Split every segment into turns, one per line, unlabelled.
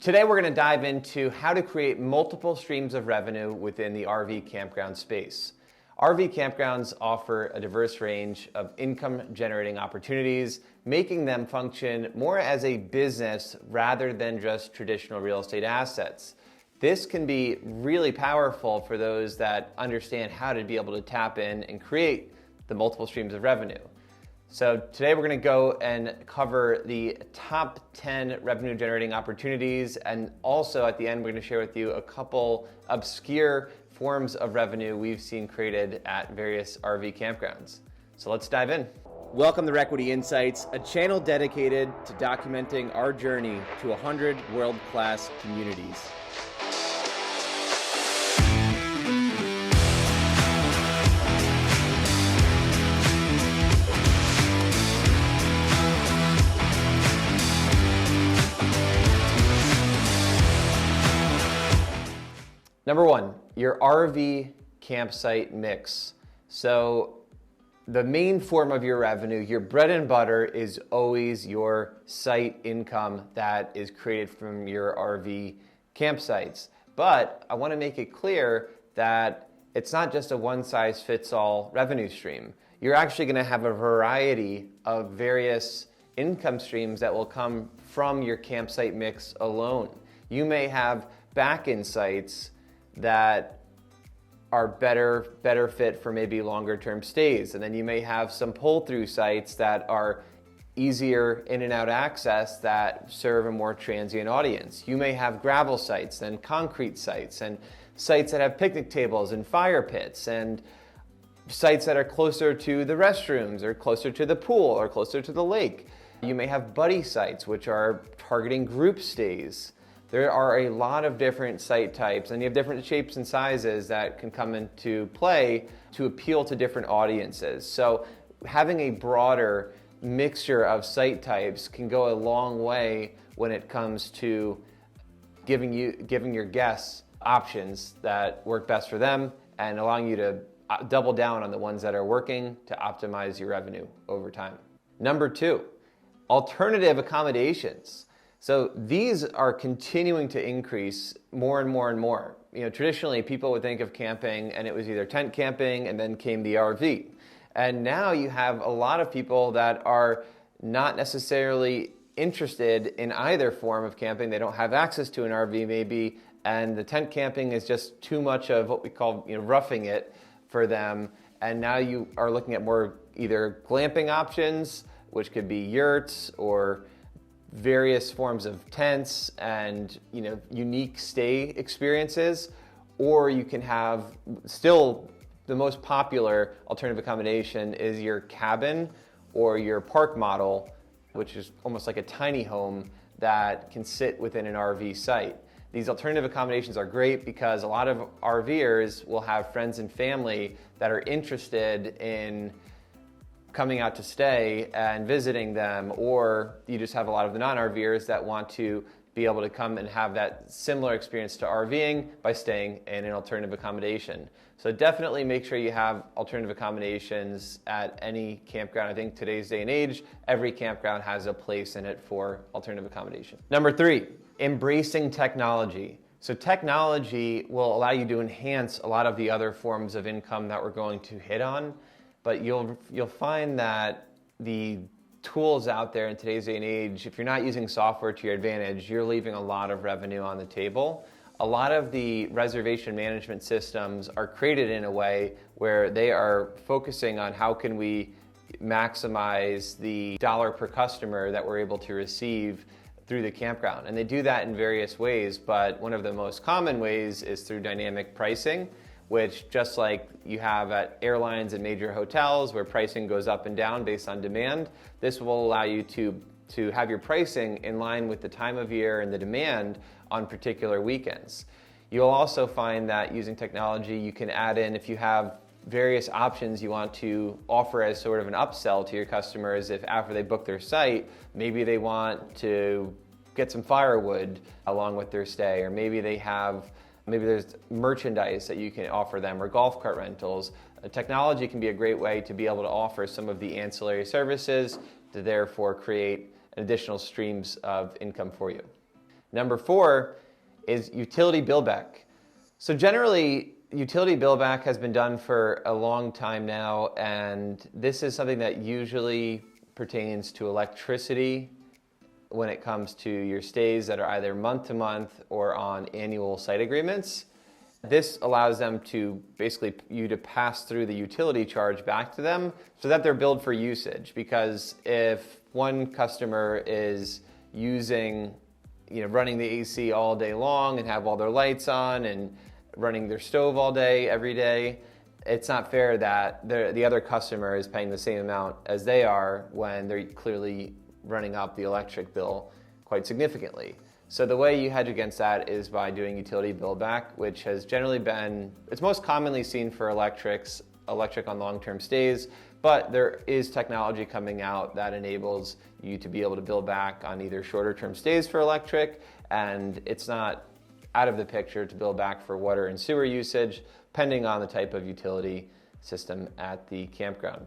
Today we're going to dive into how to create multiple streams of revenue within the RV campground space. RV campgrounds offer a diverse range of income-generating opportunities, making them function more as a business rather than just traditional real estate assets. This can be really powerful for those that understand how to be able to tap in and create the multiple streams of revenue. So today we're going to go and cover the top 10 revenue generating opportunities, and also at the end we're going to share with you a couple obscure forms of revenue we've seen created at various RV campgrounds. So let's dive in. Welcome to Requity Insights, a channel dedicated to documenting our journey to 100 world-class communities. Number one, your RV campsite mix. So the main form of your revenue, your bread and butter, is always your site income that is created from your RV campsites. But I want to make it clear that it's not just a one-size-fits-all revenue stream. You're actually going to have a variety of various income streams that will come from your campsite mix alone. You may have back-end sites that are better fit for maybe longer term stays. And then you may have some pull-through sites that are easier in and out access that serve a more transient audience. You may have gravel sites and concrete sites and sites that have picnic tables and fire pits and sites that are closer to the restrooms or closer to the pool or closer to the lake. You may have buddy sites, which are targeting group stays. There are a lot of different site types, and you have different shapes and sizes that can come into play to appeal to different audiences. So having a broader mixture of site types can go a long way when it comes to giving your guests options that work best for them and allowing you to double down on the ones that are working to optimize your revenue over time. Number two, alternative accommodations. So these are continuing to increase more and more and more. You know, traditionally people would think of camping and it was either tent camping and then came the RV. And now you have a lot of people that are not necessarily interested in either form of camping. They don't have access to an RV maybe, and the tent camping is just too much of what we call, roughing it for them. And now you are looking at more either glamping options, which could be yurts or various forms of tents and unique stay experiences, or you can have still the most popular alternative accommodation is your cabin or your park model, which is almost like a tiny home that can sit within an RV site. These alternative accommodations are great because a lot of RVers will have friends and family that are interested in coming out to stay and visiting them, or you just have a lot of the non-RVers that want to be able to come and have that similar experience to RVing by staying in an alternative accommodation. So definitely make sure you have alternative accommodations at any campground. I think today's day and age, every campground has a place in it for alternative accommodation. Number three, embracing technology. So technology will allow you to enhance a lot of the other forms of income that we're going to hit on. But you'll find that the tools out there in today's day and age, if you're not using software to your advantage, you're leaving a lot of revenue on the table. A lot of the reservation management systems are created in a way where they are focusing on how can we maximize the dollar per customer that we're able to receive through the campground. And they do that in various ways, but one of the most common ways is through dynamic pricing, which, just like you have at airlines and major hotels where pricing goes up and down based on demand, this will allow you to have your pricing in line with the time of year and the demand on particular weekends. You'll also find that using technology, you can add in, if you have various options you want to offer as sort of an upsell to your customers, if after they book their site, maybe they want to get some firewood along with their stay, or maybe there's merchandise that you can offer them, or golf cart rentals. Technology can be a great way to be able to offer some of the ancillary services to therefore create additional streams of income for you. Number 4 is utility billback. So generally, utility billback has been done for a long time now, and this is something that usually pertains to electricity when it comes to your stays that are either month to month or on annual site agreements. This allows them to basically you to pass through the utility charge back to them so that they're billed for usage. Because if one customer is using, running the AC all day long and have all their lights on and running their stove all day, every day, it's not fair that the other customer is paying the same amount as they are when they're clearly running up the electric bill quite significantly. So the way you hedge against that is by doing utility billback, which has generally been, it's most commonly seen for electric on long-term stays, but there is technology coming out that enables you to be able to bill back on either shorter-term stays for electric, and it's not out of the picture to bill back for water and sewer usage, depending on the type of utility system at the campground.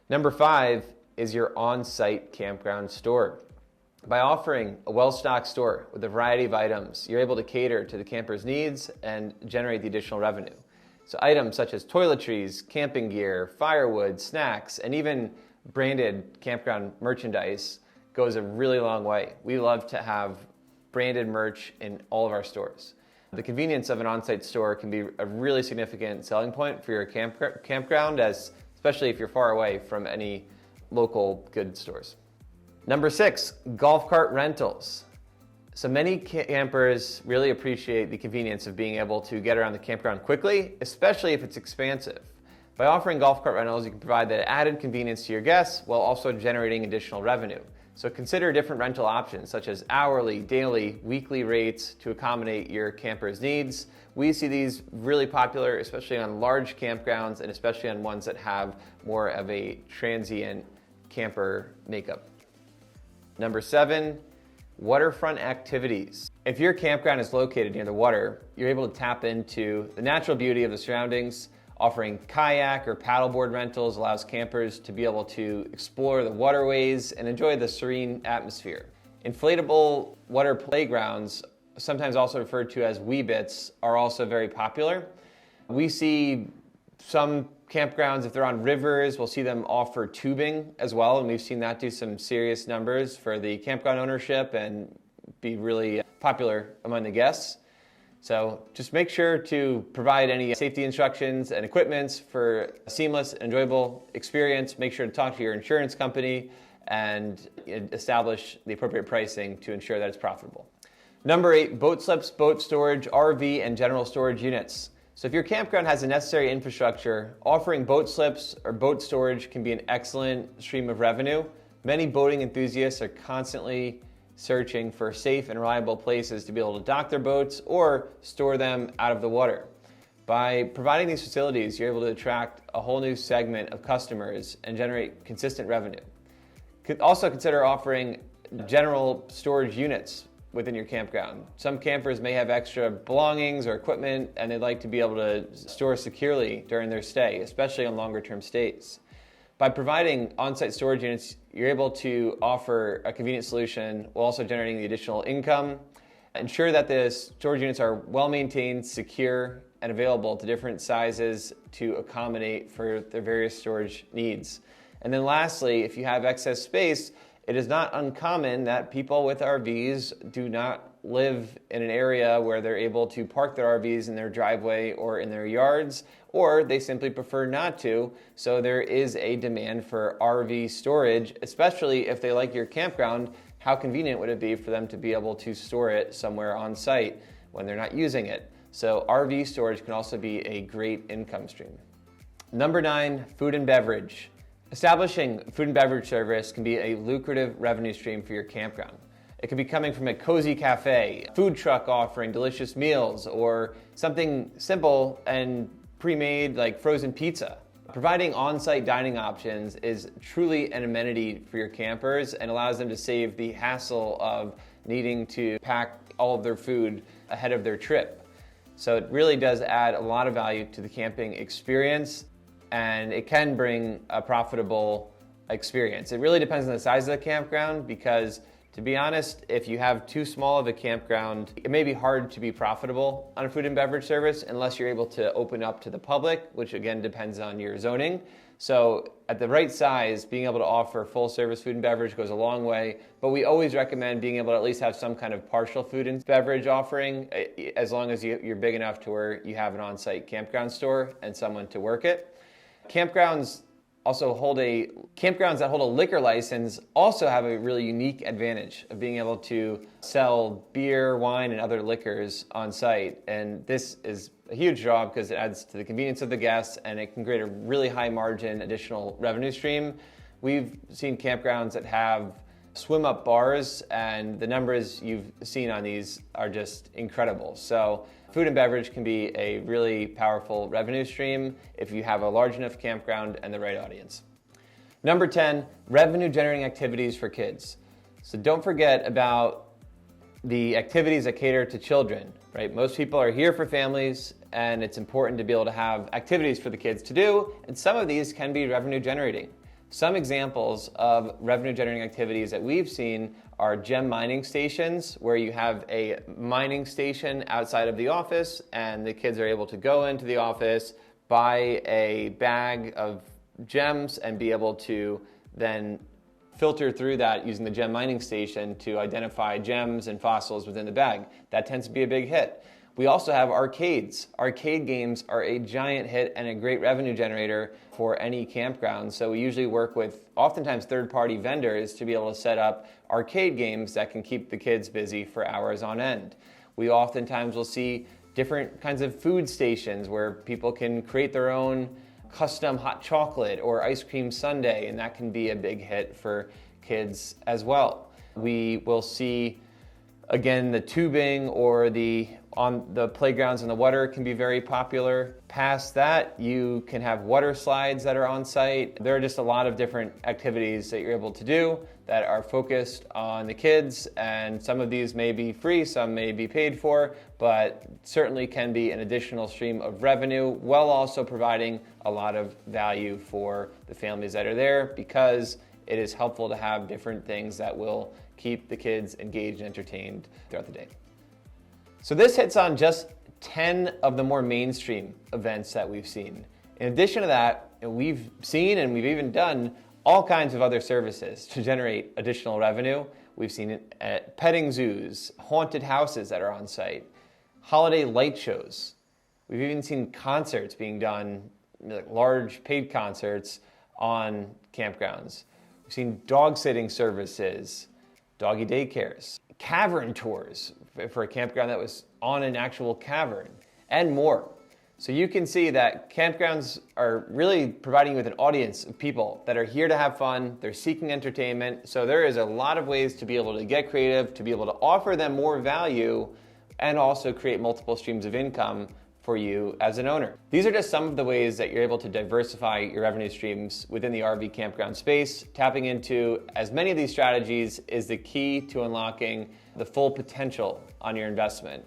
Number 5 is your on-site campground store. By offering a well-stocked store with a variety of items, you're able to cater to the camper's needs and generate the additional revenue. So items such as toiletries, camping gear, firewood, snacks, and even branded campground merchandise goes a really long way. We love to have branded merch in all of our stores. The convenience of an on-site store can be a really significant selling point for your campground, especially if you're far away from any local goods stores. Number 6, golf cart rentals. So many campers really appreciate the convenience of being able to get around the campground quickly, especially if it's expansive. By offering golf cart rentals, you can provide that added convenience to your guests while also generating additional revenue. So consider different rental options such as hourly, daily, weekly rates to accommodate your camper's needs. We see these really popular, especially on large campgrounds and especially on ones that have more of a transient camper makeup. Number 7, waterfront activities. If your campground is located near the water, you're able to tap into the natural beauty of the surroundings. Offering kayak or paddleboard rentals allows campers to be able to explore the waterways and enjoy the serene atmosphere. Inflatable water playgrounds, sometimes also referred to as wee bits, are also very popular. We see some campgrounds, if they're on rivers, we'll see them offer tubing as well, and we've seen that do some serious numbers for the campground ownership and be really popular among the guests. So just make sure to provide any safety instructions and equipments for a seamless, enjoyable experience. Make sure to talk to your insurance company and establish the appropriate pricing to ensure that it's profitable. Number 8, boat slips, boat storage, RV, and general storage units. So if your campground has the necessary infrastructure, offering boat slips or boat storage can be an excellent stream of revenue. Many boating enthusiasts are constantly searching for safe and reliable places to be able to dock their boats or store them out of the water. By providing these facilities, you're able to attract a whole new segment of customers and generate consistent revenue. Could also consider offering general storage units within your campground. Some campers may have extra belongings or equipment and they'd like to be able to store securely during their stay, especially on longer term stays. By providing on-site storage units, you're able to offer a convenient solution while also generating the additional income. Ensure that the storage units are well maintained, secure, and available to different sizes to accommodate for their various storage needs. And then lastly, if you have excess space, it is not uncommon that people with RVs do not live in an area where they're able to park their RVs in their driveway or in their yards, or they simply prefer not to. So there is a demand for RV storage, especially if they like your campground. How convenient would it be for them to be able to store it somewhere on site when they're not using it? So RV storage can also be a great income stream. Number 9, food and beverage. Establishing food and beverage service can be a lucrative revenue stream for your campground. It could be coming from a cozy cafe, a food truck offering delicious meals, or something simple and pre-made like frozen pizza. Providing on-site dining options is truly an amenity for your campers and allows them to save the hassle of needing to pack all of their food ahead of their trip. So it really does add a lot of value to the camping experience, and it can bring a profitable experience. It really depends on the size of the campground, because To be honest, if you have too small of a campground, it may be hard to be profitable on a food and beverage service unless you're able to open up to the public, which again depends on your zoning. So at the right size, being able to offer full service food and beverage goes a long way, but we always recommend being able to at least have some kind of partial food and beverage offering, as long as you're big enough to where you have an on-site campground store and someone to work it. Campgrounds that hold a liquor license also have a really unique advantage of being able to sell beer, wine, and other liquors on site. And this is a huge draw because it adds to the convenience of the guests and it can create a really high margin additional revenue stream. We've seen campgrounds that have swim up bars, and the numbers you've seen on these are just incredible. So food and beverage can be a really powerful revenue stream if you have a large enough campground and the right audience. Number 10, revenue generating activities for kids. So don't forget about the activities that cater to children, right? Most people are here for families, and it's important to be able to have activities for the kids to do, and some of these can be revenue generating. Some examples of revenue generating activities that we've seen are gem mining stations, where you have a mining station outside of the office and the kids are able to go into the office, buy a bag of gems, and be able to then filter through that using the gem mining station to identify gems and fossils within the bag. That tends to be a big hit. We also have arcades. Arcade games are a giant hit and a great revenue generator for any campground. So we usually work with oftentimes third-party vendors to be able to set up arcade games that can keep the kids busy for hours on end. We oftentimes will see different kinds of food stations where people can create their own custom hot chocolate or ice cream sundae, and that can be a big hit for kids as well. We will see, again, the tubing or on the playgrounds in the water can be very popular. Past that, you can have water slides that are on site. There are just a lot of different activities that you're able to do that are focused on the kids, and some of these may be free, some may be paid for, but certainly can be an additional stream of revenue while also providing a lot of value for the families that are there, because it is helpful to have different things that will keep the kids engaged and entertained throughout the day. So this hits on just 10 of the more mainstream events that we've seen. In addition to that, we've seen and we've even done all kinds of other services to generate additional revenue. We've seen it at petting zoos, haunted houses that are on site, holiday light shows. We've even seen concerts being done, like large paid concerts on campgrounds. We've seen dog sitting services, doggy daycares, cavern tours for a campground that was on an actual cavern, and more. So you can see that campgrounds are really providing you with an audience of people that are here to have fun, they're seeking entertainment, so there is a lot of ways to be able to get creative, to be able to offer them more value, and also create multiple streams of income for you as an owner. These are just some of the ways that you're able to diversify your revenue streams within the RV campground space. Tapping into as many of these strategies is the key to unlocking the full potential on your investment.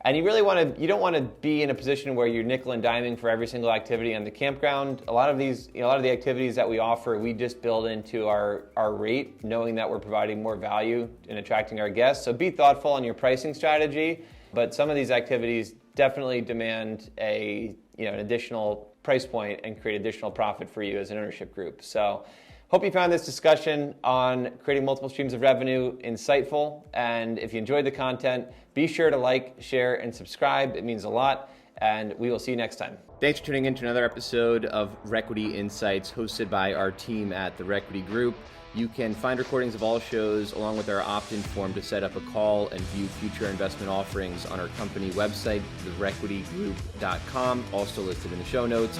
And you don't want to be in a position where you're nickel and diming for every single activity on the campground. A lot of the activities that we offer, we just build into our rate, knowing that we're providing more value in attracting our guests. So be thoughtful on your pricing strategy, but some of these activities definitely demand an additional price point and create additional profit for you as an ownership group. So hope you found this discussion on creating multiple streams of revenue insightful. And if you enjoyed the content, be sure to like, share, and subscribe. It means a lot. And we will see you next time. Thanks for tuning in to another episode of Requity Insights, hosted by our team at the Requity Group. You can find recordings of all shows along with our opt-in form to set up a call and view future investment offerings on our company website, therequitygroup.com, also listed in the show notes.